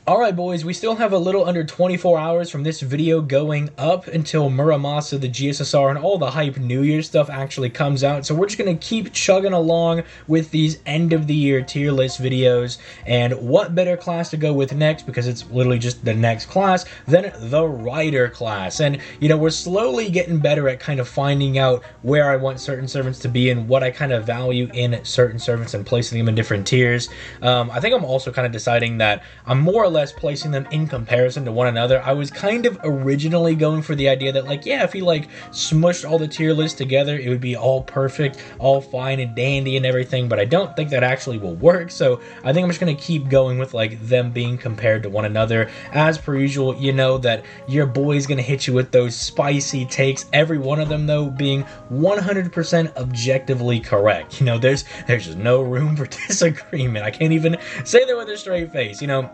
Alright boys, we still have a little under 24 hours from this video going up until Muramasa, the GSSR, and all the hype New Year stuff actually comes out. So we're just going to keep chugging along with these end of the year tier list videos. And what better class to go with next, because it's literally just the next class, than the Rider class. And, you know, we're slowly getting better at kind of finding out where I want certain servants to be and what I kind of value in certain servants and placing them in different tiers. I think I'm also kind of deciding that I'm more or less placing them in comparison to one another. I was kind of originally going for the idea that, like, yeah, if you like smushed all the tier lists together, it would be all perfect, all fine and dandy and everything, but I don't think that actually will work. So I think I'm just going to keep going with like them being compared to one another. As per usual, you know that your boy's going to hit you with those spicy takes, every one of them though being 100% objectively correct. You know, there's just no room for disagreement. I can't even say that with a straight face, you know.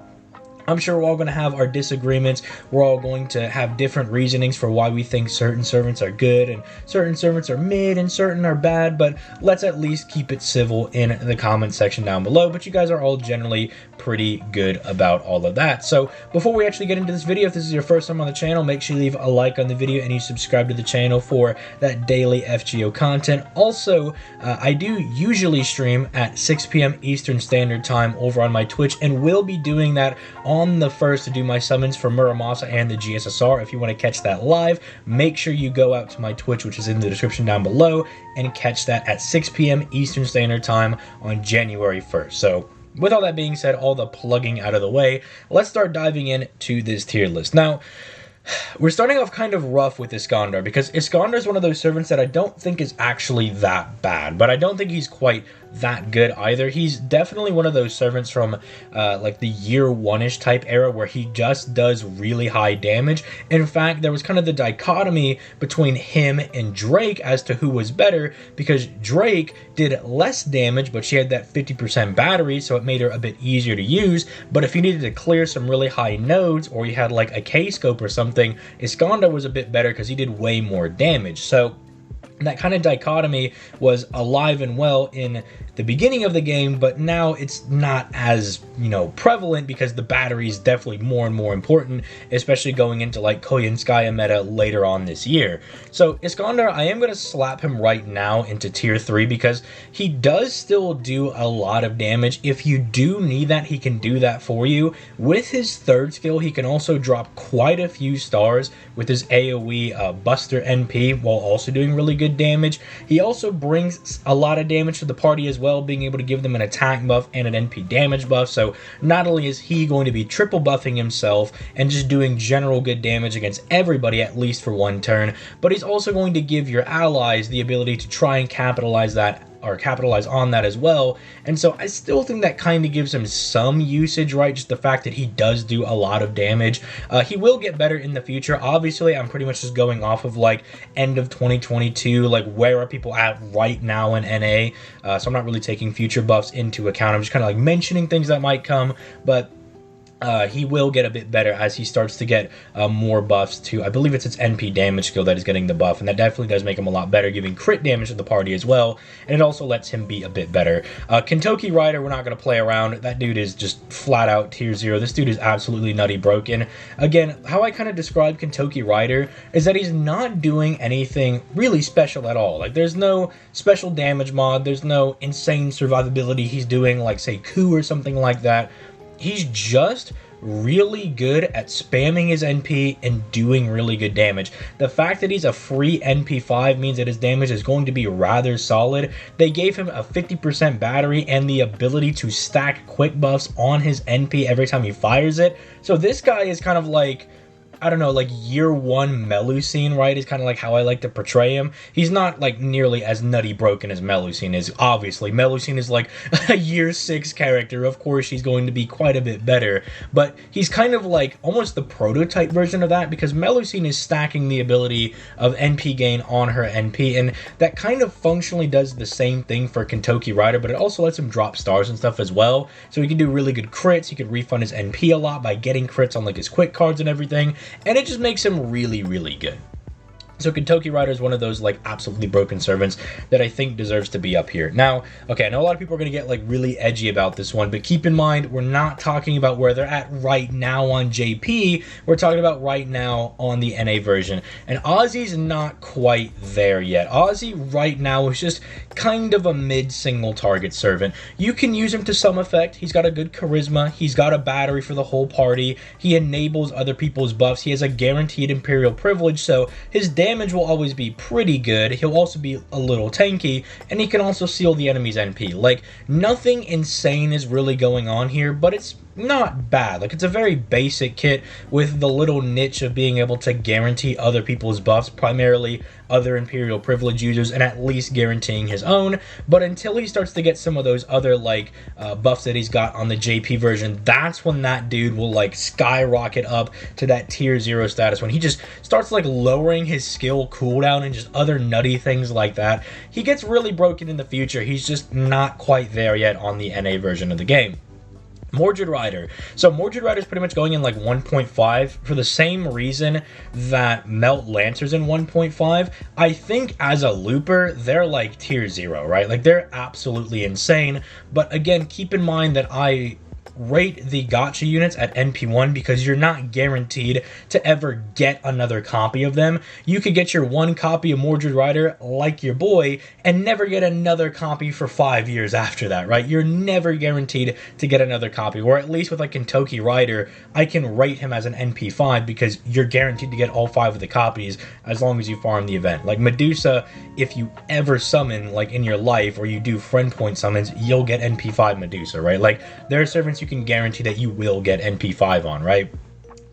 I'm sure we're all going to have our disagreements. We're all going to have different reasonings for why we think certain servants are good and certain servants are mid and certain are bad, but let's at least keep it civil in the comment section down below. But you guys are all generally pretty good about all of that. So before we actually get into this video, if this is your first time on the channel, make sure you leave a like on the video and you subscribe to the channel for that daily FGO content. Also, I do usually stream at 6 p.m. Eastern Standard Time over on my Twitch, and will be doing that on the 1st to do my summons for Muramasa and the GSSR. If you want to catch that live, make sure you go out to my Twitch, which is in the description down below, and catch that at 6 p.m. Eastern Standard Time on January 1st. So with all that being said, all the plugging out of the way, let's start diving into this tier list. Now, we're starting off kind of rough with Iskandar, because Iskandar is one of those servants that I don't think is actually that bad, but I don't think he's quite that good either. He's definitely one of those servants from like the year one-ish type era where he just does really high damage. In fact, there was kind of the dichotomy between him and Drake as to who was better, because Drake did less damage, but she had that 50% battery, so it made her a bit easier to use. But if you needed to clear some really high nodes, or you had like a K-scope or something, Iskandar was a bit better because he did way more damage. So that kind of dichotomy was alive and well in the beginning of the game, but now it's not as, you know, prevalent, because the battery is definitely more and more important, especially going into like Koyanskaya meta later on this year. So Iskandar, I am going to slap him right now into tier 3, because he does still do a lot of damage. If you do need that, he can do that for you. With his third skill, he can also drop quite a few stars with his AoE Buster NP, while also doing really good damage. He also brings a lot of damage to the party as well, being able to give them an attack buff and an NP damage buff. So not only is he going to be triple buffing himself and just doing general good damage against everybody, at least for one turn, but he's also going to give your allies the ability to try and capitalize on that as well. And so I still think that kind of gives him some usage, right? Just the fact that he does do a lot of damage. He will get better in the future. Obviously, I'm pretty much just going off of like end of 2022, like where are people at right now in NA. So I'm not really taking future buffs into account. I'm just kind of like mentioning things that might come, but he will get a bit better as he starts to get more buffs to, I believe it's his NP damage skill that is getting the buff, and that definitely does make him a lot better, giving crit damage to the party as well, and it also lets him be a bit better. Kintoki Rider, we're not going to play around. That dude is just flat out tier 0. This dude is absolutely nutty broken. Again, how I kind of describe Kintoki Rider is that he's not doing anything really special at all. Like, there's no special damage mod, there's no insane survivability he's doing, like say Coup or something like that. He's just really good at spamming his NP and doing really good damage. The fact that he's a free NP5 means that his damage is going to be rather solid. They gave him a 50% battery and the ability to stack quick buffs on his NP every time he fires it. So this guy is kind of like, I don't know, like year 1 Melusine, right, is kind of like how I like to portray him. He's not like nearly as nutty broken as Melusine is, obviously. Melusine is like a year 6 character. Of course, she's going to be quite a bit better, but he's kind of like almost the prototype version of that, because Melusine is stacking the ability of NP gain on her NP, and that kind of functionally does the same thing for Kintoki Rider, but it also lets him drop stars and stuff as well. So he can do really good crits. He could refund his NP a lot by getting crits on like his quick cards and everything, and it just makes him really, really good. So Kintoki Rider is one of those like absolutely broken servants that I think deserves to be up here. Now, okay, I know a lot of people are going to get like really edgy about this one, but keep in mind, we're not talking about where they're at right now on JP. We're talking about right now on the NA version. And Ozzy's not quite there yet. Ozzy right now is just kind of a mid-single target servant. You can use him to some effect. He's got a good charisma. He's got a battery for the whole party. He enables other people's buffs. He has a guaranteed Imperial privilege, so his damage will always be pretty good. He'll also be a little tanky, and he can also seal the enemy's NP. Like, nothing insane is really going on here, but it's not bad. Like, it's a very basic kit with the little niche of being able to guarantee other people's buffs, primarily other Imperial privilege users, and at least guaranteeing his own. But until he starts to get some of those other like buffs that he's got on the JP version, that's when that dude will like skyrocket up to that tier 0 status, when he just starts like lowering his skill cooldown and just other nutty things like that. He gets really broken in the future. He's just not quite there yet on the NA version of the game. Mordred Rider. So Mordred Rider is pretty much going in like 1.5 for the same reason that Melt Lancer's in 1.5. I think as a looper, they're like tier 0, right? Like, they're absolutely insane. But again, keep in mind that I rate the gacha units at NP1 because you're not guaranteed to ever get another copy of them. You could get your one copy of Mordred Rider, like your boy, and never get another copy for 5 years after that, right? You're never guaranteed to get another copy, or at least with like Kintoki Rider, I can rate him as an NP5 because you're guaranteed to get all 5 of the copies as long as you farm the event. Like Medusa, if you ever summon like in your life, or you do friend point summons, you'll get NP5 Medusa, right? Like, there are servants you can guarantee that you will get NP5 on, right?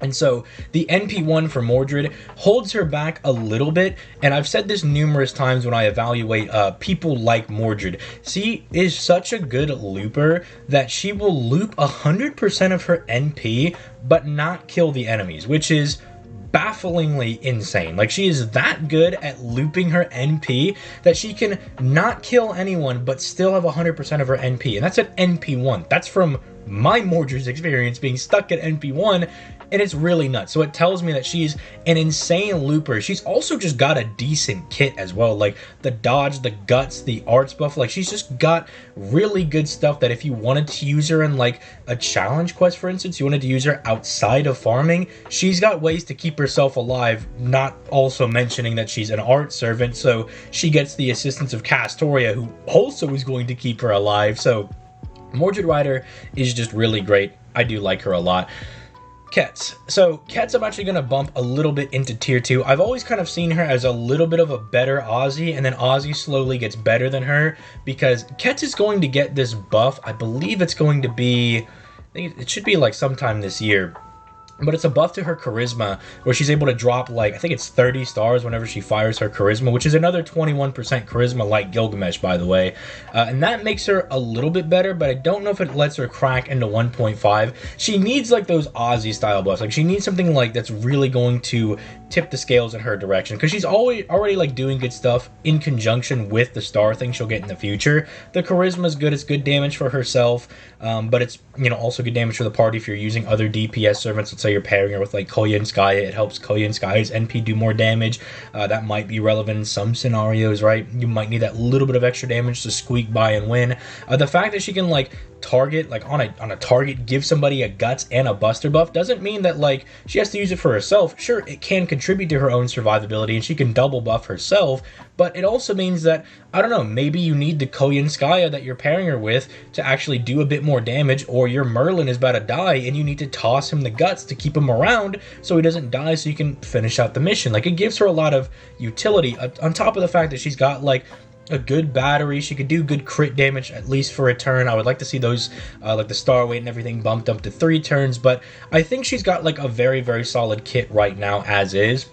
And so the NP1 for Mordred holds her back a little bit, and I've said this numerous times when I evaluate people like Mordred. She is such a good looper that she will loop 100% of her NP but not kill the enemies, which is bafflingly insane. Like, she is that good at looping her NP that she can not kill anyone but still have 100% of her NP, and that's at NP1. That's from my Mordred's experience being stuck at NP1, and it's really nuts. So it tells me that she's an insane looper. She's also just got a decent kit as well, like the dodge, the guts, the arts buff. Like, she's just got really good stuff that if you wanted to use her in like a challenge quest, for instance, you wanted to use her outside of farming, she's got ways to keep herself alive, not also mentioning that she's an art servant, so she gets the assistance of Castoria, who also is going to keep her alive. So Mordred Rider is just really great. I do like her a lot. Kets. So Kets I'm actually going to bump a little bit into tier 2. I've always kind of seen her as a little bit of a better Ozzy, and then Ozzy slowly gets better than her, because Kets is going to get this buff. I believe it's going to be, I think it should be like sometime this year. But it's a buff to her charisma where she's able to drop, like, I think it's 30 stars whenever she fires her charisma, which is another 21% charisma, like Gilgamesh, by the way. And that makes her a little bit better, but I don't know if it lets her crack into 1.5. She needs, like, those Ozzy style buffs. Like, she needs something, like, that's really going to tip the scales in her direction, because she's already like doing good stuff in conjunction with the star thing she'll get in the future. The charisma is good. It's good damage for herself, but it's, you know, also good damage for the party if you're using other DPS servants. Let's say you're pairing her with like Koya and Skaya. It helps Koya and Skaya's NP do more damage. That might be relevant in some scenarios, right? You might need that little bit of extra damage to squeak by and win. The fact that she can like target, like on a target, give somebody a guts and a buster buff doesn't mean that like she has to use it for herself. Sure, it can contribute to her own survivability and she can double buff herself, but it also means that, I don't know, maybe you need the Koya and Skaya that you're pairing her with to actually do a bit more damage, or your Merlin is about to die and you need to toss him the guts to keep him around so he doesn't die, so you can finish out the mission. Like, it gives her a lot of utility on top of the fact that she's got like a good battery. She could do good crit damage, at least for a turn. I would like to see those, like the star weight and everything, bumped up to 3 turns, but I think she's got like a very, very solid kit right now as is.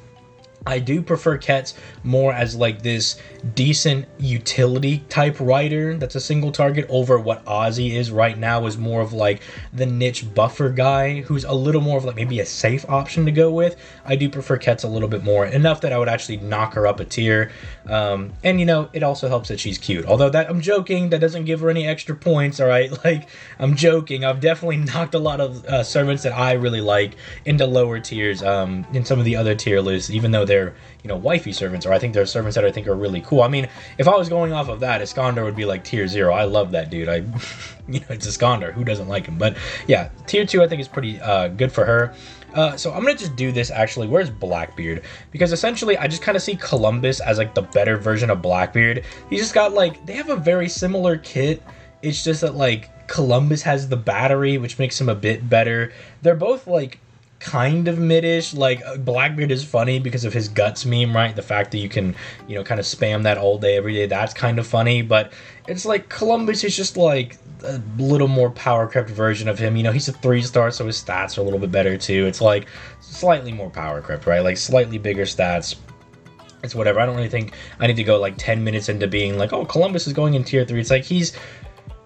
I do prefer Kets more as like this decent utility type rider that's a single target over what Ozzy is right now, is more of like the niche buffer guy who's a little more of like maybe a safe option to go with. I do prefer Kets a little bit more, enough that I would actually knock her up a tier. And you know, it also helps that she's cute, although that, I'm joking, that doesn't give her any extra points, all right? Like, I'm joking. I've definitely knocked a lot of servants that I really like into lower tiers in some of the other tier lists, even though their, wifey servants, or I think they're servants that I think are really cool. I mean, if I was going off of that, Iskandar would be like tier 0. I love that dude. It's Iskandar. Who doesn't like him? But yeah, tier 2 I think is pretty good for her. So I'm gonna just do this actually. Where's Blackbeard? Because essentially I just kind of see Columbus as like the better version of Blackbeard. He's just got like, they have a very similar kit. It's just that like Columbus has the battery, which makes him a bit better. They're both like kind of mid-ish. Like Blackbeard is funny because of his guts meme, right? The fact that you can, kind of spam that all day, every day, that's kind of funny. But it's like Columbus is just like a little more power crept version of him. He's a 3-star, so his stats are a little bit better too. It's like slightly more power crept, right? Like slightly bigger stats. It's whatever. I don't really think I need to go like 10 minutes into being like, oh, Columbus is going in tier 3. It's like he's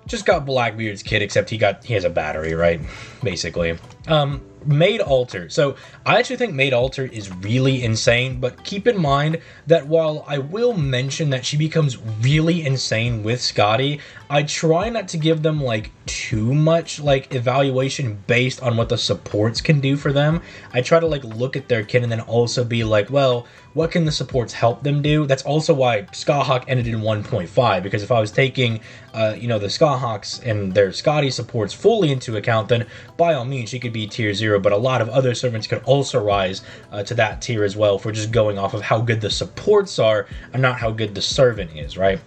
just got Blackbeard's kit, except he has a battery, right? Basically. Maid Alter. So I actually think Maid Alter is really insane, but keep in mind that while I will mention that she becomes really insane with Skadi, I try not to give them like too much like evaluation based on what the supports can do for them. I try to like look at their kit and then also be like, well, what can the supports help them do? That's also why Skahawk ended in 1.5, because if I was taking the Skahawks and their Skadi supports fully into account, then by all means she could be tier 0, but a lot of other servants could also rise to that tier as well if we're just going off of how good the supports are and not how good the servant is, right?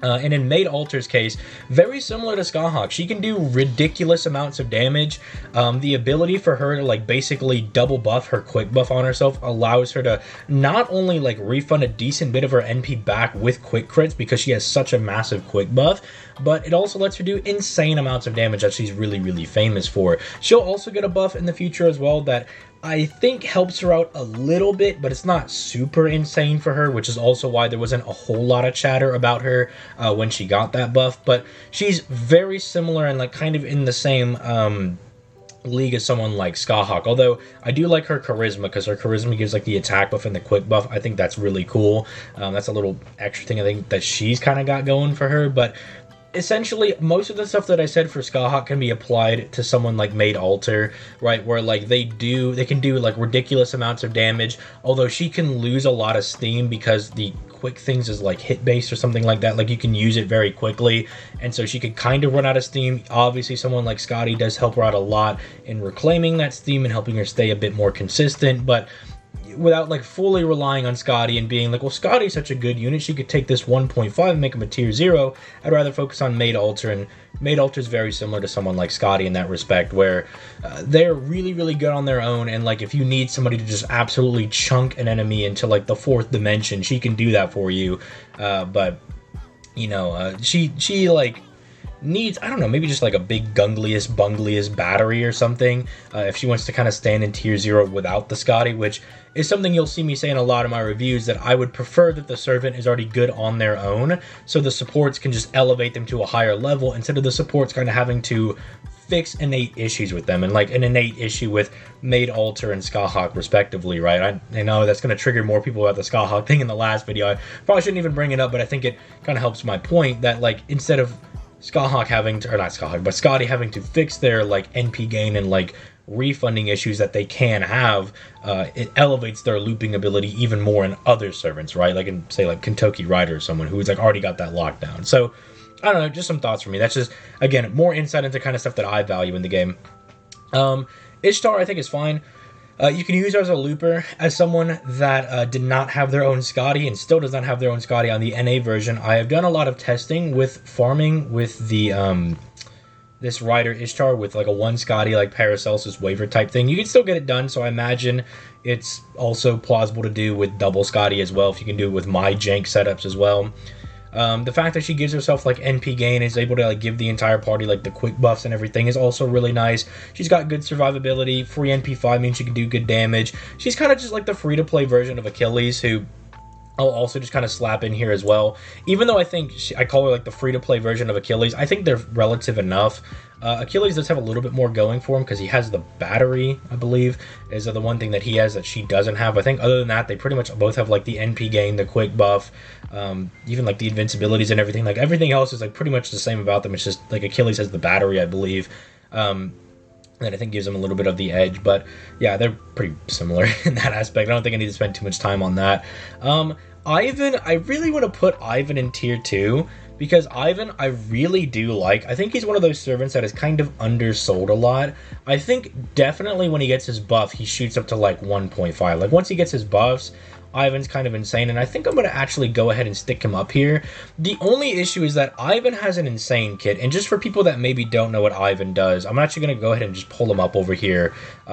And in Maid Alter's case, very similar to Skahawk, she can do ridiculous amounts of damage. The ability for her to like basically double buff her quick buff on herself allows her to not only like refund a decent bit of her NP back with quick crits because she has such a massive quick buff, but it also lets her do insane amounts of damage that she's really, really famous for. She'll also get a buff in the future as well that I think helps her out a little bit, but it's not super insane for her, which is also why there wasn't a whole lot of chatter about her when she got that buff. But she's very similar and like kind of in the same league as someone like Skahawk, although I do like her charisma because her charisma gives like the attack buff and the quick buff. I think that's really cool. That's a little extra thing I think that she's kind of got going for her, but essentially, most of the stuff that I said for Skahawk can be applied to someone like Maid Alter, right? Where like they can do like ridiculous amounts of damage, although she can lose a lot of steam because the quick things is like hit based or something like that. Like you can use it very quickly, and so she could kind of run out of steam. Obviously, someone like Skadi does help her out a lot in reclaiming that steam and helping her stay a bit more consistent, but without like fully relying on Skadi and being like, well, Skadi's such a good unit, she could take this 1.5 and make him a tier 0. I'd rather focus on Maid Alter, and Maid Alter is very similar to someone like Skadi in that respect, where they're really, really good on their own, and like if you need somebody to just absolutely chunk an enemy into like the 4th dimension, she can do that for you. But she like needs, I don't know, maybe just like a big bungliest battery or something if she wants to kind of stand in tier 0 without the Skadi, which is something you'll see me say in a lot of my reviews, that I would prefer that the servant is already good on their own, so the supports can just elevate them to a higher level instead of the supports kind of having to fix innate issues with them, and like an innate issue with Maid Alter and Skahawk respectively, right? I know that's going to trigger more people about the Skahawk thing in the last video. I probably shouldn't even bring it up, but I think it kind of helps my point that like instead of Skahawk having to, or not Skahawk, but Skadi having to fix their like NP gain and like refunding issues that they can have, it elevates their looping ability even more in other servants, right? Like in say like Kintoki Rider or someone who's like already got that lockdown. So I don't know, just some thoughts from me. That's just, again, more insight into kind of stuff that I value in the game. Ishtar I think is fine. You can use her as a looper, as someone that did not have their own Skadi and still does not have their own Skadi on the NA version. I have done a lot of testing with farming with the this Rider Ishtar with like a 1 Skadi like Paracelsus waiver type thing. You can still get it done, so I imagine it's also plausible to do with double Skadi as well, if you can do it with my jank setups as well. The fact that she gives herself like NP gain, is able to like give the entire party like the quick buffs and everything, is also really nice. She's got good survivability. Free NP5 means she can do good damage. She's kind of just like the free-to-play version of Achilles, who I'll also just kind of slap in here as well. Even though I think I call her like the free-to-play version of Achilles, I think they're relative enough. Achilles does have a little bit more going for him because he has the battery, I believe, is the one thing that he has that she doesn't have. I think other than that, they pretty much both have like the NP gain, the quick buff, even like the invincibilities and everything. Like everything else is like pretty much the same about them. It's just like Achilles has the battery, I believe. that I think gives him a little bit of the edge. But yeah, they're pretty similar in that aspect. I don't think I need to spend too much time on that. Ivan, I really want to put Ivan in tier 2, because Ivan I really do like. I think he's one of those servants that is kind of undersold a lot. I think definitely when he gets his buff, he shoots up to like 1.5. Like once he gets his buffs, Ivan's kind of insane, and I think I'm going to actually go ahead and stick him up here. The only issue is that Ivan has an insane kit, and just for people that maybe don't know what Ivan does, I'm actually going to go ahead and just pull him up over here,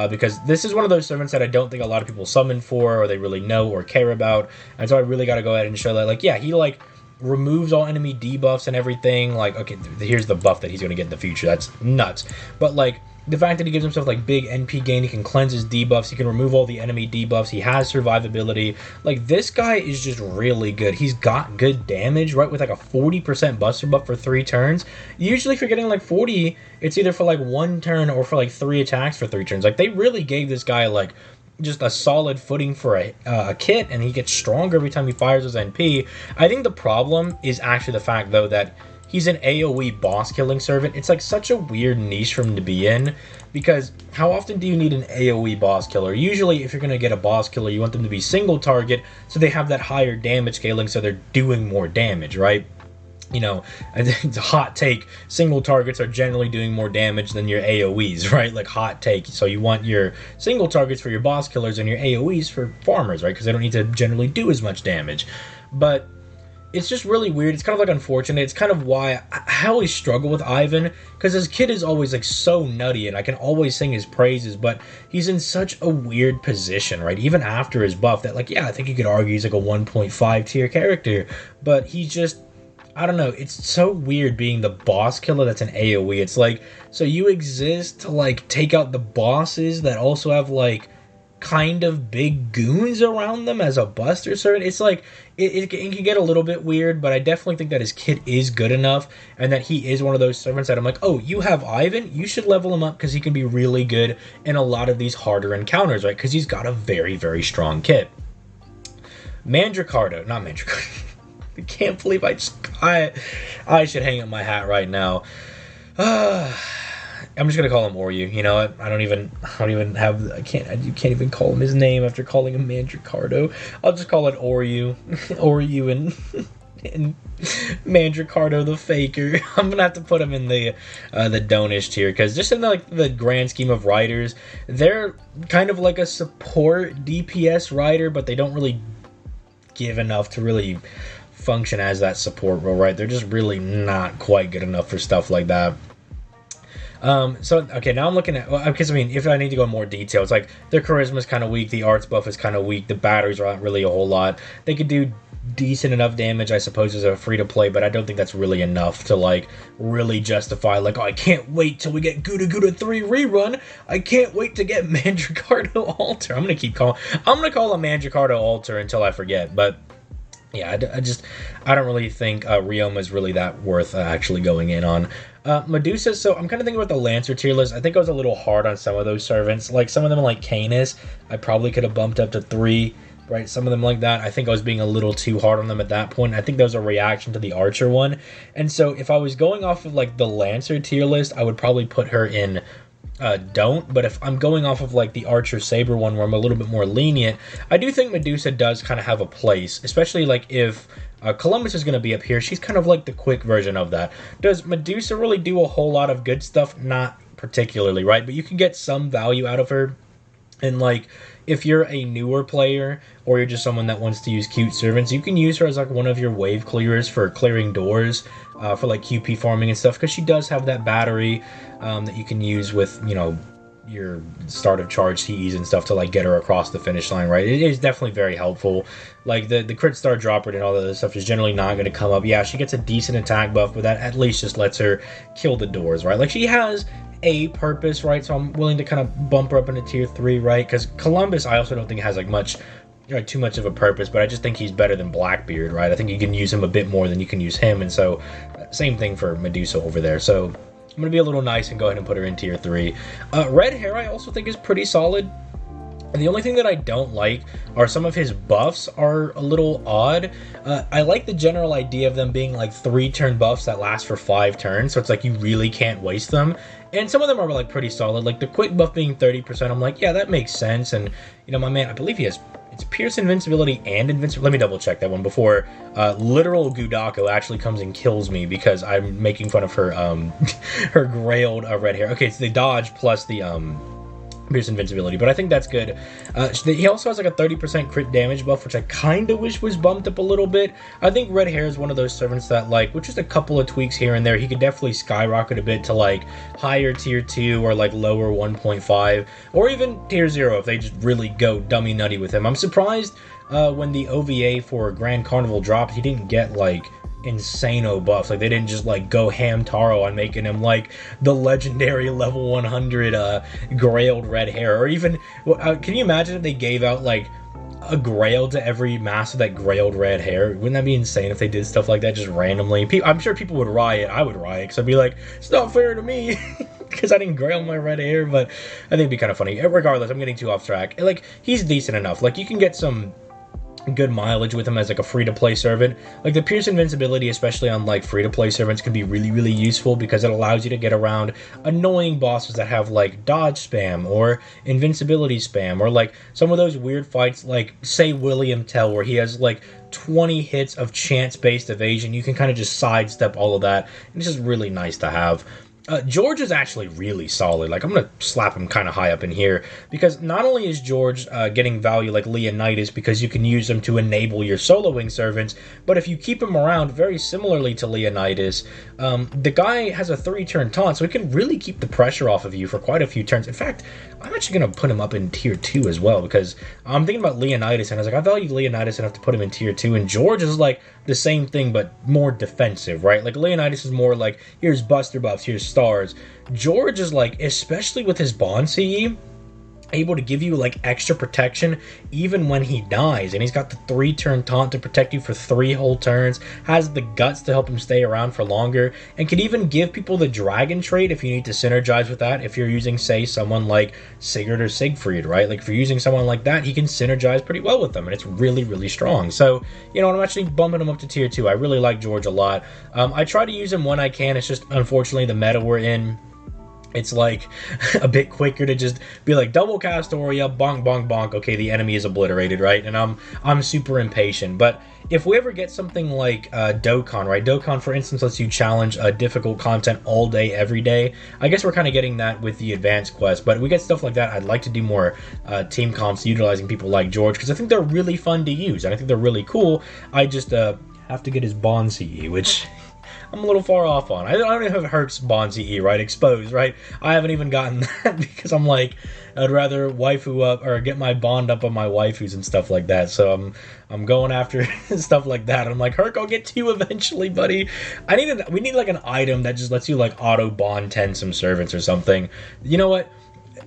because this is one of those servants that I don't think a lot of people summon for, or they really know or care about, and so I really got to go ahead and show that, like, yeah, he, like, removes all enemy debuffs and everything. Like, okay, here's the buff that he's going to get in the future. That's nuts. But, like, the fact that he gives himself, like, big NP gain, he can cleanse his debuffs, he can remove all the enemy debuffs, he has survivability. Like, this guy is just really good. He's got good damage, right, with, like, a 40% buster buff for 3 turns. Usually, if you're getting, like, 40, it's either for, like, 1 turn or for, like, 3 attacks for 3 turns. Like, they really gave this guy, like, just a solid footing for a kit, and he gets stronger every time he fires his NP. I think the problem is actually the fact, though, that he's an AoE boss killing servant. It's like such a weird niche for him to be in, because how often do you need an AoE boss killer? Usually, if you're going to get a boss killer, you want them to be single target, so they have that higher damage scaling, so they're doing more damage, right? You know, it's a hot take. Single targets are generally doing more damage than your AoEs, right? Like, hot take. So you want your single targets for your boss killers and your AoEs for farmers, right? Because they don't need to generally do as much damage. But it's just really weird. It's kind of, like, unfortunate. It's kind of why I always struggle with Ivan, because his kid is always, like, so nutty, and I can always sing his praises, but he's in such a weird position, right? Even after his buff, that, like, yeah, I think you could argue he's, like, a 1.5 tier character, but he's just, I don't know, it's so weird being the boss killer that's an AoE. It's like, so you exist to, like, take out the bosses that also have, like, kind of big goons around them as a buster servant. It's like, it can get a little bit weird, but I definitely think that his kit is good enough, and that he is one of those servants that I'm like, oh, you have Ivan? You should level him up, because he can be really good in a lot of these harder encounters, right? Because he's got a very, very strong kit. Mandricardo, not Mandricardo. I can't believe I should hang up my hat right now. I'm just gonna call him Oryu. You know what? I don't even have. You can't even call him his name after calling him Mandricardo. I'll just call it Oryu. Oryu and Mandricardo the Faker. I'm gonna have to put him in the Donish tier, because just in the grand scheme of riders, they're kind of like a support DPS rider, but they don't really give enough to really function as that support role, right? They're just really not quite good enough for stuff like that. So, okay, now I'm looking at, well, because, I mean, if I need to go in more detail, it's like, their charisma is kind of weak, the arts buff is kind of weak, the batteries are not really a whole lot. They could do decent enough damage, I suppose, as a free-to-play, but I don't think that's really enough to, like, really justify, like, oh, I can't wait till we get Gouda Gouda 3 rerun, I can't wait to get Mandricardo Alter. I'm gonna call him Mandricardo Alter until I forget, but yeah, I don't really think Ryoma is really that worth actually going in on. Medusa, so I'm kind of thinking about the Lancer tier list. I think I was a little hard on some of those servants. Like, some of them, like Canis, I probably could have bumped up to 3, right? Some of them like that, I think I was being a little too hard on them at that point. I think that was a reaction to the Archer one. And so if I was going off of, like, the Lancer tier list, I would probably put her in Don't. But if I'm going off of, like, the Archer Saber one where I'm a little bit more lenient, I do think Medusa does kind of have a place, especially, like, if Columbus is going to be up here. She's kind of like the quick version of that. Does Medusa really do a whole lot of good stuff? Not particularly, right? But you can get some value out of her. And, like, if you're a newer player, or you're just someone that wants to use cute servants, you can use her as, like, one of your wave clearers for clearing doors, for, like, QP farming and stuff, because she does have that battery that you can use with, you know, your start of charge CEs and stuff to, like, get her across the finish line, right? It is definitely very helpful. Like, the crit star dropper and all that other stuff is generally not going to come up. Yeah, she gets a decent attack buff, but that at least just lets her kill the doors, right? Like, she has a purpose, right? So I'm willing to kind of bump her up into tier 3, right? Because Columbus, I also don't think has, like, much, like, too much of a purpose, but I just think he's better than Blackbeard, right? I think you can use him a bit more than you can use him, and so same thing for Medusa over there. So I'm going to be a little nice and go ahead and put her in tier 3. Red Hare I also think is pretty solid. And the only thing that I don't like are some of his buffs are a little odd. I like the general idea of them being like 3-turn buffs that last for 5 turns, so it's like you really can't waste them. And some of them are like pretty solid, like the quick buff being 30%, I'm like, yeah, that makes sense. And, you know, my man, I believe he has, it's Pierce invincibility and invincibility. Let me double check that one before literal Gudako actually comes and kills me because I'm making fun of her her grailed red hair. Okay, it's the dodge plus the Pierce invincibility, but I think that's good. He also has like a 30% crit damage buff, which I kind of wish was bumped up a little bit. I think Red Hare is one of those servants that, like, with just a couple of tweaks here and there, he could definitely skyrocket a bit to like higher tier 2 or like lower 1.5 or even tier 0 if they just really go dummy nutty with him. I'm surprised when the OVA for Grand Carnival dropped, he didn't get like insano buffs. Like, they didn't just like go ham taro on making him like the legendary level 100 grailed red hair, or even can you imagine if they gave out like a grail to every master that grailed red hair? Wouldn't that be insane if they did stuff like that just randomly? I'm sure people would riot. I would riot because I'd be like, it's not fair to me because I didn't grail my red hair. But I think it'd be kind of funny. Regardless, I'm getting too off track. Like, he's decent enough. Like, you can get some good mileage with him as like a free-to-play servant. Like, the Pierce invincibility, especially on like free-to-play servants, can be really, really useful because it allows you to get around annoying bosses that have like dodge spam or invincibility spam, or like some of those weird fights like, say, William Tell, where he has like 20 hits of chance-based evasion. You can kind of just sidestep all of that, and it's just really nice to have. George is actually really solid. Like, I'm going to slap him kind of high up in here, because not only is George getting value like Leonidas because you can use him to enable your soloing servants, but if you keep him around very similarly to Leonidas, the guy has a 3-turn taunt, so he can really keep the pressure off of you for quite a few turns. In fact, I'm actually going to put him up in tier 2 as well, because I'm thinking about Leonidas, and I was like, I value Leonidas enough to put him in tier 2, and George is like the same thing, but more defensive, right? Like, Leonidas is more like, here's buster buffs, here's stars. George is like, especially with his bond CE, able to give you like extra protection even when he dies, and he's got the 3-turn taunt to protect you for 3 whole turns, has the guts to help him stay around for longer, and can even give people the dragon trait if you need to synergize with that. If you're using, say, someone like Sigurd or Siegfried, right? Like, if you're using someone like that, he can synergize pretty well with them, and it's really, really strong. So, you know, I'm actually bumping him up to tier 2. I really like George a lot. I try to use him when I can. It's just, unfortunately, the meta we're in, it's like a bit quicker to just be like, double cast Aurea, bonk, bonk, bonk. Okay, the enemy is obliterated, right? And I'm super impatient. But if we ever get something like Dokkan, right? Dokkan, for instance, lets you challenge difficult content all day, every day. I guess we're kind of getting that with the advanced quest. But we get stuff like that. I'd like to do more team comps utilizing people like George, because I think they're really fun to use, and I think they're really cool. I just have to get his Bond CE, which I'm a little far off on. I don't even have Herc's Bond CE, right? Exposed, right? I haven't even gotten that because I'm like, I'd rather waifu up or get my bond up on my waifus and stuff like that. So I'm going after stuff like that. I'm like, Herc, I'll get to you eventually, buddy. We need like an item that just lets you like auto bond 10 some servants or something. You know what?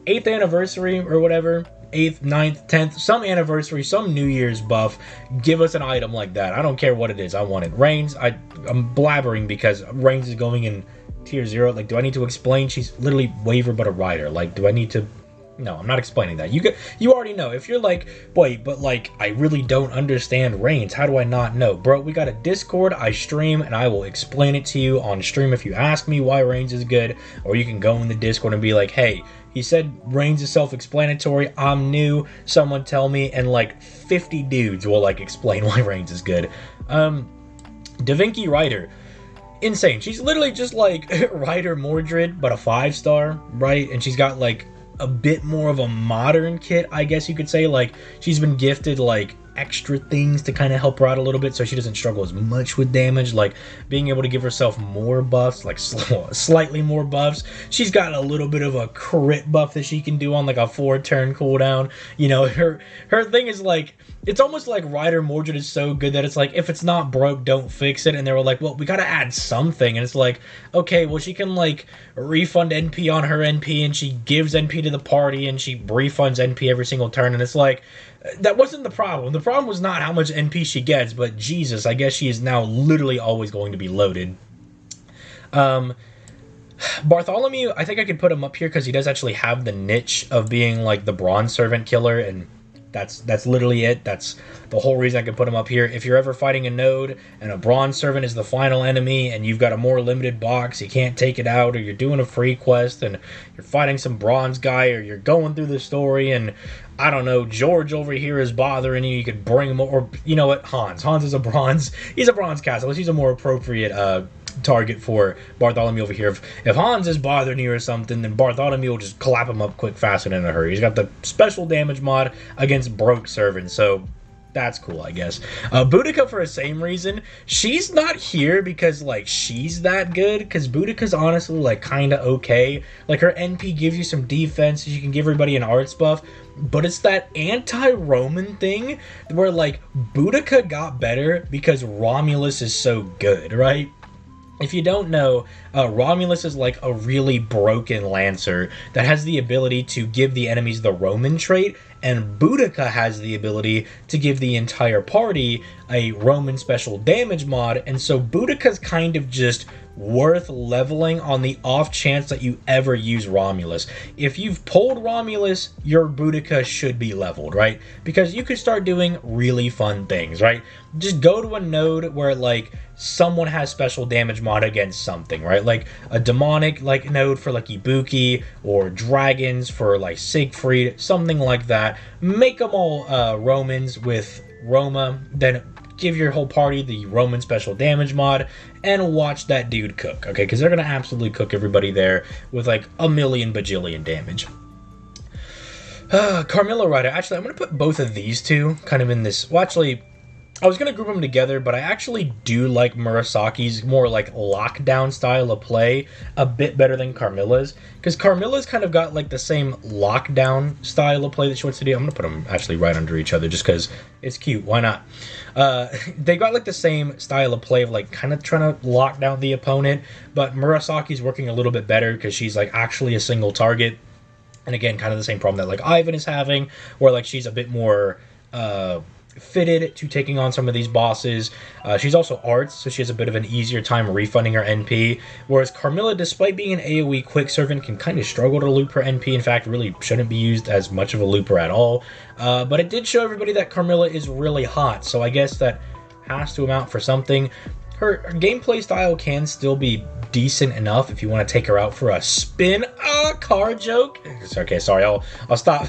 8th anniversary or whatever, 8th, 9th, 10th, some anniversary, some New Year's buff, give us an item like that. I don't care what it is, I want it. Reines, I'm blabbering because Reines is going in tier 0. Like, do I need to explain? She's literally waver but a rider. Like, do I need to? No, I'm not explaining that. You already know. If you're like, boy, but like, I really don't understand Reines, how do I not know? Bro, we got a Discord, I stream, and I will explain it to you on stream if you ask me why Reines is good. Or you can go in the Discord and be like, hey, he said Reines is self-explanatory, I'm new, someone tell me, and like 50 dudes will like explain why Reines is good. Da Vinci Rider, insane. She's literally just like Rider Mordred, but a 5-star, right? And she's got like a bit more of a modern kit, I guess you could say. Like, she's been gifted like extra things to kind of help her out a little bit so she doesn't struggle as much with damage, like being able to give herself more buffs, like slightly more buffs. She's got a little bit of a crit buff that she can do on like a 4-turn cooldown. You know, her thing is like, it's almost like Rider Mordred is so good that it's like, if it's not broke, don't fix it. And they were like, well, we gotta add something. And it's like, okay, well, she can like refund NP on her NP, and she gives NP to the party, and she refunds NP every single turn. And it's like, that wasn't the problem. The problem was not how much NP she gets, but Jesus, I guess she is now literally always going to be loaded. Bartholomew, I think I could put him up here because he does actually have the niche of being like the bronze servant killer, and that's literally it. That's the whole reason I could put him up here. If you're ever fighting a node and a bronze servant is the final enemy and you've got a more limited box, you can't take it out, or you're doing a free quest and you're fighting some bronze guy, or you're going through the story and I don't know, George over here is bothering you, you could bring him, or you know what, Hans is a bronze, he's a bronze castle, he's a more appropriate target for Bartholomew over here. If Hans is bothering you or something, then Bartholomew will just clap him up quick, fast, and in a hurry. He's got the special damage mod against broke servants, so that's cool, I guess. Boudica, for the same reason, she's not here because, like, she's that good, because Boudica's honestly, like, kind of okay. Like, her NP gives you some defense, you can give everybody an arts buff, but it's that anti-Roman thing where, like, Boudica got better because Romulus is so good, right? If you don't know, Romulus is like a really broken lancer that has the ability to give the enemies the Roman trait, and Boudica has the ability to give the entire party a Roman special damage mod, and so Boudica's kind of just worth leveling on the off chance that you ever use Romulus. If you've pulled Romulus, your Boudica should be leveled, right? Because you could start doing really fun things, right? Just go to a node where, like, someone has special damage mod against something, right? Like a demonic, like, node for, like, Ibuki, or dragons for, like, Siegfried, something like that. Make them all Romans with Roma, then give your whole party the Roman special damage mod, and watch that dude cook, okay? Because they're going to absolutely cook everybody there with, like, a million bajillion damage. Carmilla Rider. Actually, I'm going to put both of these two kind of in this... Well, actually, I was going to group them together, but I actually do like Murasaki's more, like, lockdown style of play a bit better than Carmilla's, because Carmilla's kind of got, like, the same lockdown style of play that she wants to do. I'm going to put them actually right under each other just because it's cute. Why not? They got, like, the same style of play of, like, kind of trying to lock down the opponent, but Murasaki's working a little bit better because she's, like, actually a single target. And again, kind of the same problem that, like, Ivan is having, where, like, she's a bit more fitted to taking on some of these bosses. She's also arts, so she has a bit of an easier time refunding her NP, whereas Carmilla, despite being an AoE quick servant, can kind of struggle to loop her NP. In fact, really shouldn't be used as much of a looper at all. But it did show everybody that Carmilla is really hot, so I guess that has to amount for something. Her gameplay style can still be decent enough if you want to take her out for a spin. Car joke. Okay, sorry, I'll stop.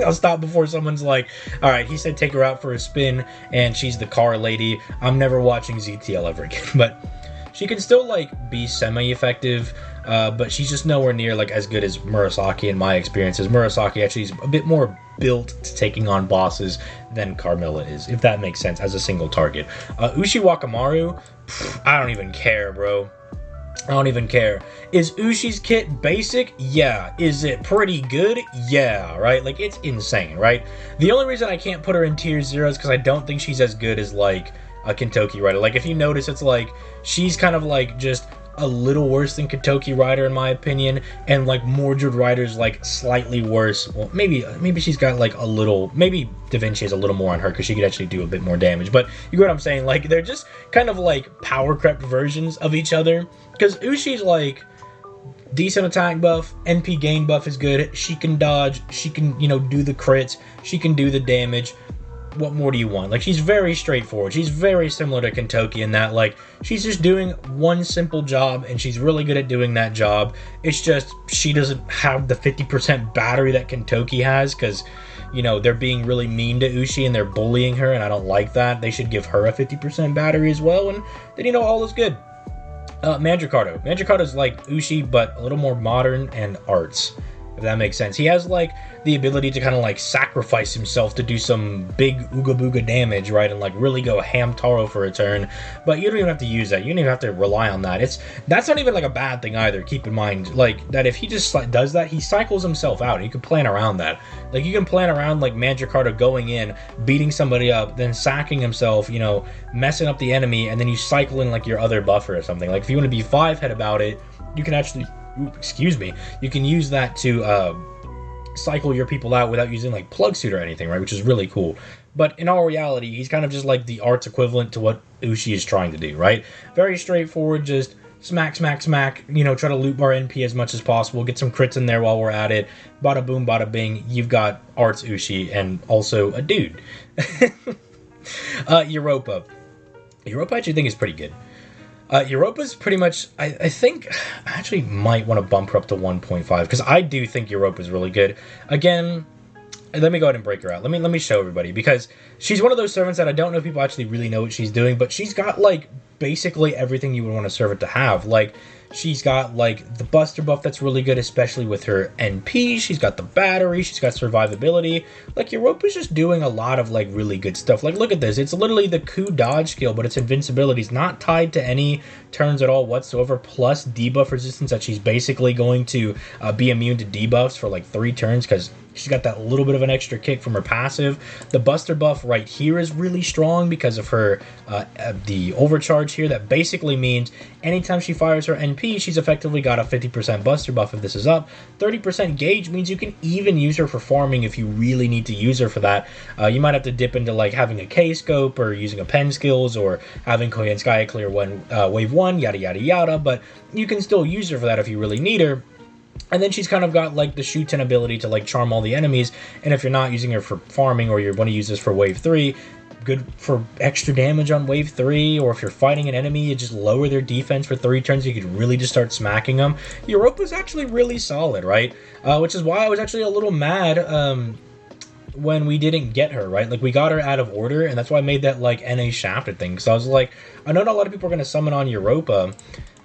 I'll stop before someone's like, all right, he said take her out for a spin and she's the car lady. I'm never watching ZTL ever again. But she can still, like, be semi-effective, but she's just nowhere near, like, as good as Murasaki in my experiences. Murasaki actually is a bit more built to taking on bosses than Carmilla is, if that makes sense, as a single target. Ushiwakamaru, I don't even care, bro. I don't even care. Is Ushi's kit basic? Yeah. Is it pretty good? Yeah, right? Like, it's insane, right? The only reason I can't put her in tier 0 is because I don't think she's as good as, like, a Kintoki Rider. Like, if you notice, it's like, she's kind of, like, just a little worse than Kintoki Rider, in my opinion, and, like, Mordred Rider's, like, slightly worse. Well, maybe she's got, like, a little... Maybe Da Vinci has a little more on her, because she could actually do a bit more damage. But you get what I'm saying? Like, they're just kind of, like, power-crept versions of each other. Because Ushi's, like, decent attack buff, NP gain buff is good, she can dodge, she can, you know, do the crits, she can do the damage. What more do you want? Like, she's very straightforward. She's very similar to Kintoki in that, like, she's just doing one simple job, and she's really good at doing that job. It's just, she doesn't have the 50% battery that Kintoki has, because, you know, they're being really mean to Ushi, and they're bullying her, and I don't like that. They should give her a 50% battery as well, and then, you know, all is good. Mandricardo. Mandricardo's like Ushi, but a little more modern and arts, if that makes sense. He has, like, the ability to kind of, like, sacrifice himself to do some big ooga booga damage, right, and, like, really go ham taro for a turn, but you don't even have to use that. You don't even have to rely on that. That's not even, like, a bad thing either. Keep in mind, like, that if he just, like, does that, he cycles himself out. You can plan around that. Like, you can plan around, like, Mandricardo going in, beating somebody up, then sacking himself, you know, messing up the enemy, and then you cycle in, like, your other buffer or something. Like, if you want to be 5-head about it, you can actually... excuse me, you can use that to cycle your people out without using, like, plug suit or anything, right, which is really cool. But in all reality, he's kind of just like the arts equivalent to what Ushi is trying to do, right? Very straightforward, just smack, smack, smack, you know, try to loot bar NP as much as possible, get some crits in there while we're at it. Bada boom, bada bing, you've got Arts Ushi and also a dude. Europa. Europa I actually think is pretty good. Europa's pretty much, I think, I actually might want to bump her up to 1.5, because I do think Europa's really good. Again, let me go ahead and break her out. Let me show everybody, because she's one of those servants that I don't know if people actually really know what she's doing, but she's got, like, basically everything you would want a servant to have. Like, she's got, like, the Buster buff that's really good, especially with her NP. She's got the battery. She's got survivability. Like, Europa's just doing a lot of, like, really good stuff. Like, look at this. It's literally the coup dodge skill, but its invincibility is not tied to any turns at all whatsoever, plus debuff resistance that she's basically going to be immune to debuffs for, like, 3 turns, because she's got that little bit of an extra kick from her passive. The Buster buff right here is really strong because of her, the overcharge here. That basically means anytime she fires her NP, she's effectively got a 50% Buster buff if this is up. 30% gauge means you can even use her for farming if you really need to use her for that. You might have to dip into like having a K-scope or using a pen skills or having Koyanskaya clear wave 1, yada yada yada, but you can still use her for that if you really need her. And then she's kind of got, like, the Shuten ability to, like, charm all the enemies. And if you're not using her for farming or you want to use this for Wave 3, good for extra damage on Wave 3. Or if you're fighting an enemy, you just lower their defense for 3 turns. You could really just start smacking them. Europa's actually really solid, right? Which is why I was actually a little mad when we didn't get her, right? Like, we got her out of order, and that's why I made that, like, NA shafted thing. Because I was like, I know not a lot of people are going to summon on Europa,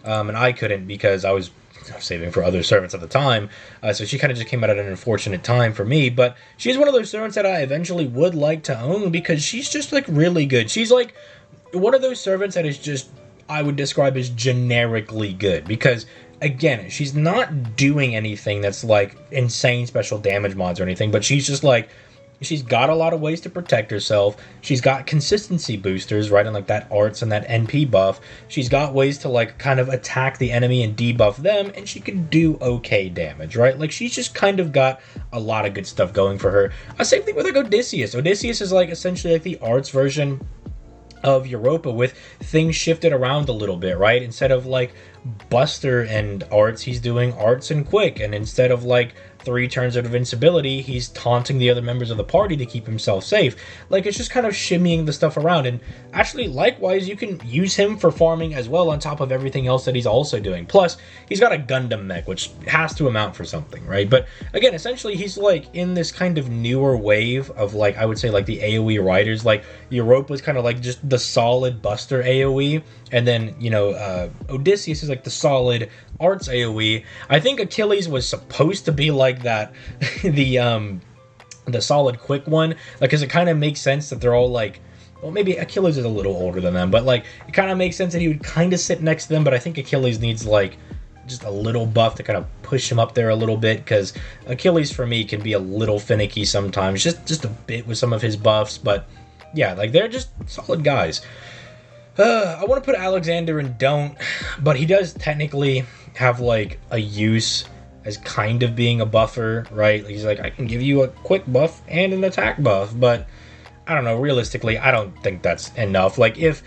and I couldn't because I was saving for other servants at the time, so she kind of just came out at an unfortunate time for me, but she's one of those servants that I eventually would like to own because she's just, like, really good. She's, like, one of those servants that is just, I would describe as generically good, because, again, she's not doing anything that's, like, insane special damage mods or anything, but she's just, like, she's got a lot of ways to protect herself. She's got consistency boosters, right, and like that arts and that NP buff. She's got ways to like kind of attack the enemy and debuff them, and she can do okay damage, right? Like she's just kind of got a lot of good stuff going for her. Same thing with like Odysseus. Odysseus is like essentially like the arts version of Europa with things shifted around a little bit, right? Instead of like Buster and arts, he's doing arts and quick, and instead of like 3 turns of invincibility, he's taunting the other members of the party to keep himself safe. Like, it's just kind of shimmying the stuff around, and actually, likewise, you can use him for farming as well on top of everything else that he's also doing. Plus, he's got a Gundam mech, which has to amount for something, right? But, again, essentially, he's, like, in this kind of newer wave of, like, I would say, like, the AoE riders. Like, Europa's kind of, like, just the solid Buster AoE, and then, you know, Odysseus is, like, the solid arts AoE. I think Achilles was supposed to be like that, the solid quick one, like, because it kind of makes sense that they're all like, well, maybe Achilles is a little older than them, but like it kind of makes sense that he would kind of sit next to them. But I think Achilles needs like just a little buff to kind of push him up there a little bit, because Achilles for me can be a little finicky sometimes, just a bit with some of his buffs. But yeah, like they're just solid guys. I want to put Alexander in don't, but he does technically have like a use as kind of being a buffer, right? He's like, I can give you a quick buff and an attack buff, but I don't know, realistically, I don't think that's enough. Like, if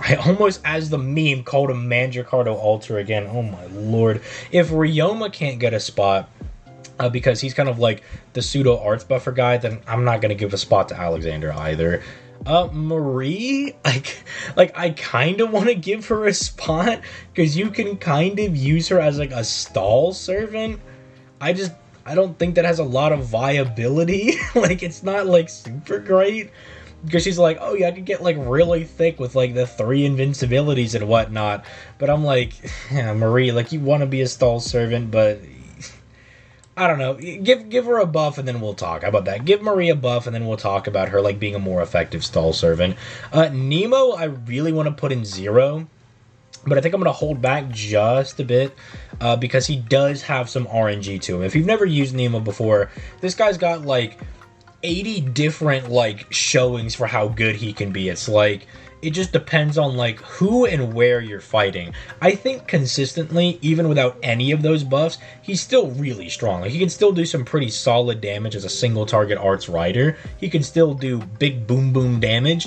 I almost, as the meme, called him Mandricardo Alter again, oh my lord. If Ryoma can't get a spot, because he's kind of like the pseudo arts buffer guy, then I'm not going to give a spot to Alexander either. Marie, I kind of want to give her a spot, because you can kind of use her as like a stall servant. I don't think that has a lot of viability. Like, it's not like super great, because she's like, oh yeah, I could get like really thick with like the 3 invincibilities and whatnot. But I'm like, yeah, Marie, like, you want to be a stall servant, but I don't know. Give her a buff and then we'll talk. How about that? Give Marie a buff and then we'll talk about her like being a more effective stall servant. Nemo, I really want to put in 0, but I think I'm going to hold back just a bit, because he does have some RNG to him. If you've never used Nemo before, this guy's got like 80 different like showings for how good he can be. It's like, it just depends on like who and where you're fighting. I think consistently, even without any of those buffs, he's still really strong. Like, he can still do some pretty solid damage as a single target arts rider. He can still do big boom boom damage.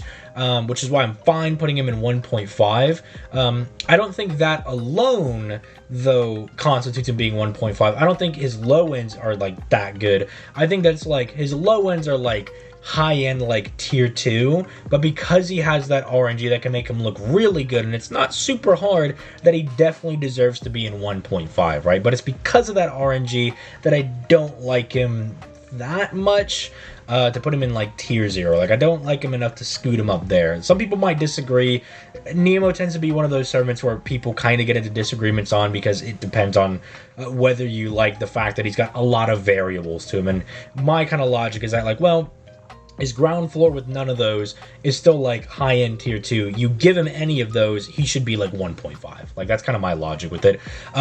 which is why I'm fine putting him in 1.5. I don't think that alone, though, constitutes him being 1.5. I don't think his low ends are like that good. I think that's like his low ends are like high-end like tier 2, but because he has that RNG that can make him look really good and it's not super hard, that he definitely deserves to be in 1.5, right? But it's because of that RNG that I don't like him that much to put him in like tier 0. Like, I don't like him enough to scoot him up there. Some people might disagree. Nemo tends to be one of those servants where people kind of get into disagreements on because it depends on whether you like the fact that he's got a lot of variables to him. And my kind of logic is that, like, well, his ground floor with none of those is still like high-end tier 2. You give him any of those, he should be like 1.5. Like, that's kind of my logic with it.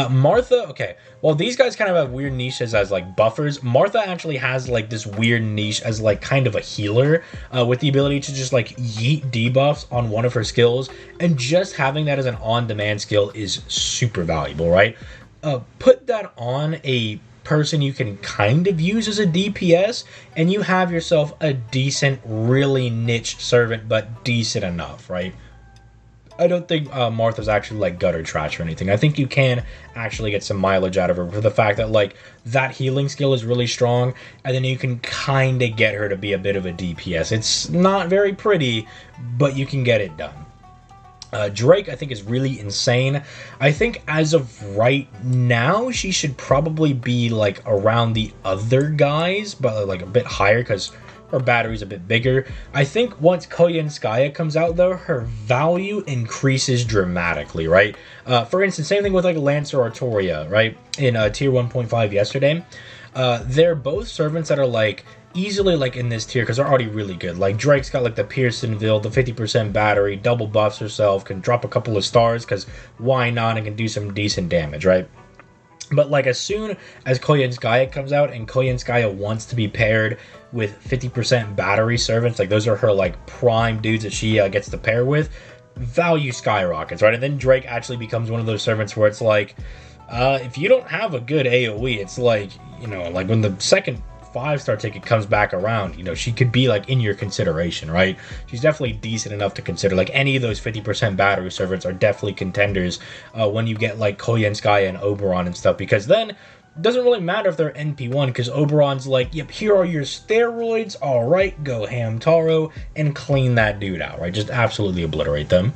Martha, okay. Well, these guys kind of have weird niches as like buffers. Martha actually has like this weird niche as like kind of a healer with the ability to just like yeet debuffs on one of her skills. And just having that as an on-demand skill is super valuable, right? Put that on a person you can kind of use as a DPS, and you have yourself a decent, really niche servant, but decent enough, right? I don't think Martha's actually like gutter trash or anything. I think you can actually get some mileage out of her for the fact that like that healing skill is really strong, and then you can kind of get her to be a bit of a DPS. It's not very pretty, but you can get it done. Drake, I think, is really insane. I think as of right now, she should probably be like around the other guys, but like a bit higher because her battery's a bit bigger. I think once Koyenskaya comes out, though, her value increases dramatically, right? For instance, same thing with like Lancer Artoria, right? In tier 1.5 yesterday. They're both servants that are like easily like in this tier because they're already really good. Like Drake's got like the Pearsonville, the 50% battery, double buffs herself, can drop a couple of stars because why not, and can do some decent damage, right? But like as soon as Koyenskaya comes out and Koyenskaya wants to be paired with 50% battery servants, like those are her like prime dudes that she gets to pair with, value skyrockets, right? And then Drake actually becomes one of those servants where it's like, if you don't have a good AoE, it's like, you know, like when the second 5-star ticket comes back around, you know, she could be like in your consideration, right? She's definitely decent enough to consider. Like any of those 50% battery servants are definitely contenders when you get like Koyenskaya and Oberon and stuff, because then it doesn't really matter if they're NP1 because Oberon's like, yep, here are your steroids, all right, go Hamtaro and clean that dude out, right? Just absolutely obliterate them.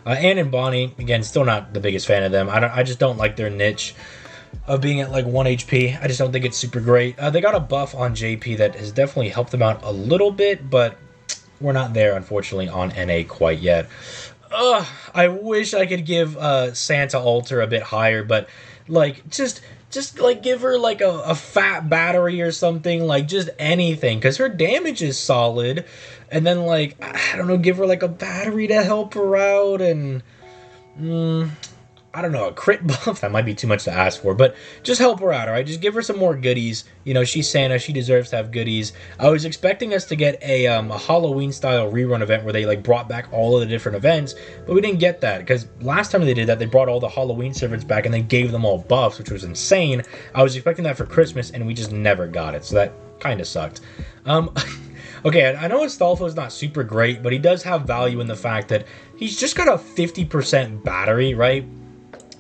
Anne and Bonnie, again, still not the biggest fan of them. I just don't like their niche of being at like 1 HP. I just don't think it's super great. They got a buff on JP that has definitely helped them out a little bit, but we're not there, unfortunately, on NA quite yet. I wish I could give Santa Alter a bit higher, but like just like give her like a fat battery or something, like just anything, because her damage is solid. And then like, I don't know, give her like a battery to help her out, and I don't know, a crit buff, that might be too much to ask for, but just help her out, alright? Just give her some more goodies. You know, she's Santa, she deserves to have goodies. I was expecting us to get a Halloween-style rerun event where they, like, brought back all of the different events, but we didn't get that, because last time they did that, they brought all the Halloween servants back and they gave them all buffs, which was insane. I was expecting that for Christmas, and we just never got it, so that kind of sucked. Okay, I know Astolfo's not super great, but he does have value in the fact that he's just got a 50% battery, right?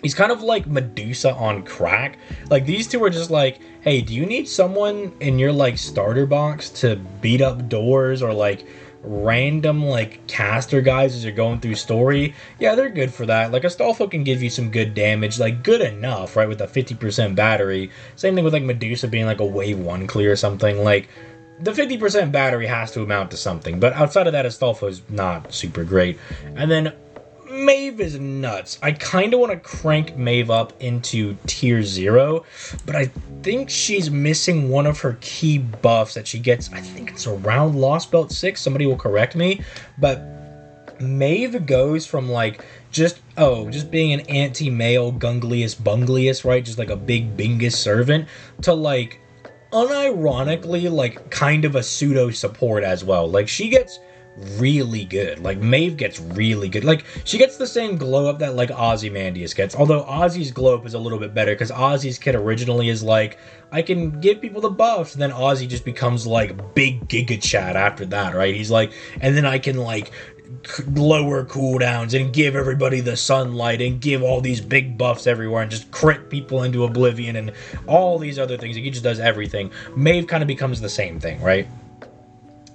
He's kind of like Medusa on crack. Like, these two are just like, hey, do you need someone in your, like, starter box to beat up doors or, like, random, like, caster guys as you're going through story? Yeah, they're good for that. Like, Astolfo can give you some good damage, like, good enough, right, with a 50% battery. Same thing with, like, Medusa being, like, a wave 1 clear or something. Like, the 50% battery has to amount to something. But outside of that, Astolfo's not super great. And then Maeve is nuts. I kind of want to crank Maeve up into tier 0, but I think she's missing one of her key buffs that she gets. I think it's around Lost Belt 6. Somebody will correct me. But Maeve goes from like just being an anti-male Gunglius Bunglius, right? Just like a big Bingus servant, to like unironically like kind of a pseudo support as well. Like, she gets really good. Like, Maeve gets really good. Like, she gets the same glow up that, like, Ozymandias gets. Although Ozzy's glow up is a little bit better, because Ozzy's kit originally is like, I can give people the buffs, and then Ozzy just becomes, like, big Giga Chad after that, right? He's like, and then I can, like, lower cooldowns and give everybody the sunlight and give all these big buffs everywhere and just crit people into oblivion and all these other things. He just does everything. Maeve kind of becomes the same thing, right?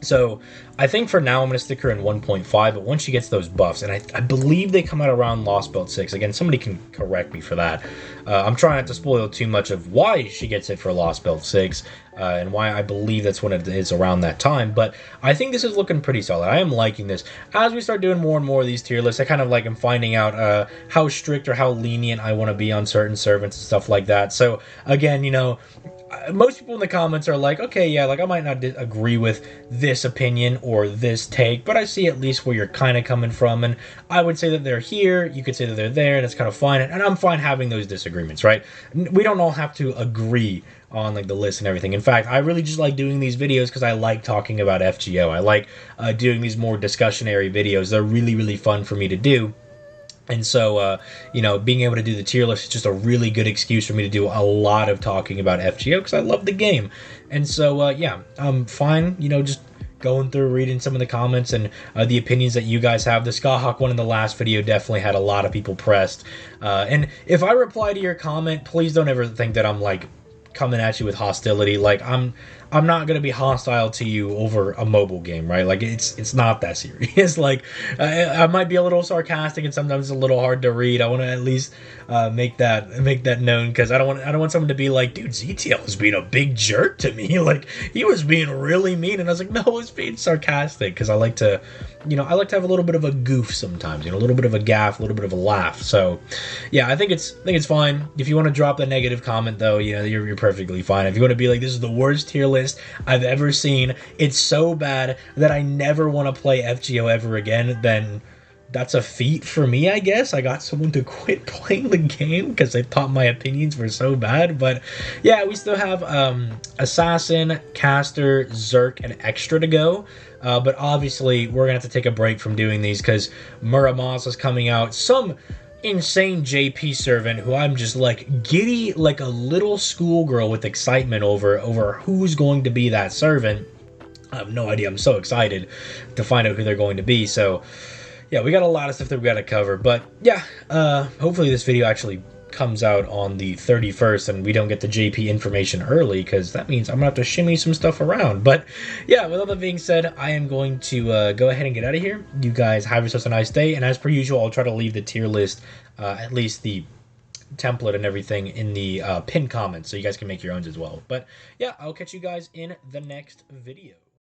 So I think for now I'm going to stick her in 1.5, but once she gets those buffs, and I believe they come out around Lost Belt 6. Again, somebody can correct me for that. I'm trying not to spoil too much of why she gets it for Lost Belt 6, and why I believe that's when it is around that time, but I think this is looking pretty solid. I am liking this. As we start doing more and more of these tier lists, I kind of like am finding out how strict or how lenient I want to be on certain servants and stuff like that. So again, you know, most people in the comments are like, okay, yeah, like I might not agree with this opinion or this take, but I see at least where you're kind of coming from, and I would say that they're here, you could say that they're there, and it's kind of fine, and I'm fine having those disagreements, right? We don't all have to agree on like the list and everything. In fact, I really just like doing these videos because I like talking about FGO. I like doing these more discussionary videos. They're really, really fun for me to do. And so, you know, being able to do the tier list is just a really good excuse for me to do a lot of talking about FGO because I love the game. And so, yeah, I'm fine, you know, just going through, reading some of the comments and the opinions that you guys have. The Skahawk one in the last video definitely had a lot of people pressed. And if I reply to your comment, please don't ever think that I'm, like, coming at you with hostility. Like, I'm not gonna be hostile to you over a mobile game, right? Like, it's not that serious. Like, I might be a little sarcastic and sometimes a little hard to read. I want to at least make that known, because I don't want someone to be like, dude, ZTL was being a big jerk to me. Like, he was being really mean, and I was like, no, I was being sarcastic, because I like to, you know, I like to have a little bit of a goof sometimes, you know, a little bit of a gaff, a little bit of a laugh. So, yeah, I think it's fine. If you want to drop a negative comment, though, you know, you're perfectly fine. If you want to be like, this is the worst tier list I've ever seen, it's so bad that I never want to play FGO ever again, then that's a feat for me, I guess. I got someone to quit playing the game because they thought my opinions were so bad. But yeah, we still have Assassin, Caster, Zerk, and Extra to go. But obviously, we're going to have to take a break from doing these because Muramasa's coming out. Some insane JP servant who I'm just like giddy like a little schoolgirl with excitement over who's going to be that servant. I have no idea. I'm so excited to find out who they're going to be. So yeah, we got a lot of stuff that we got to cover, but yeah, hopefully this video actually comes out on the 31st and we don't get the JP information early, because that means I'm gonna have to shimmy some stuff around. But yeah, with all that being said, I am going to go ahead and get out of here. You guys have yourselves a nice day, and as per usual, I'll try to leave the tier list, at least the template and everything, in the pinned comments so you guys can make your own as well. But yeah, I'll catch you guys in the next video.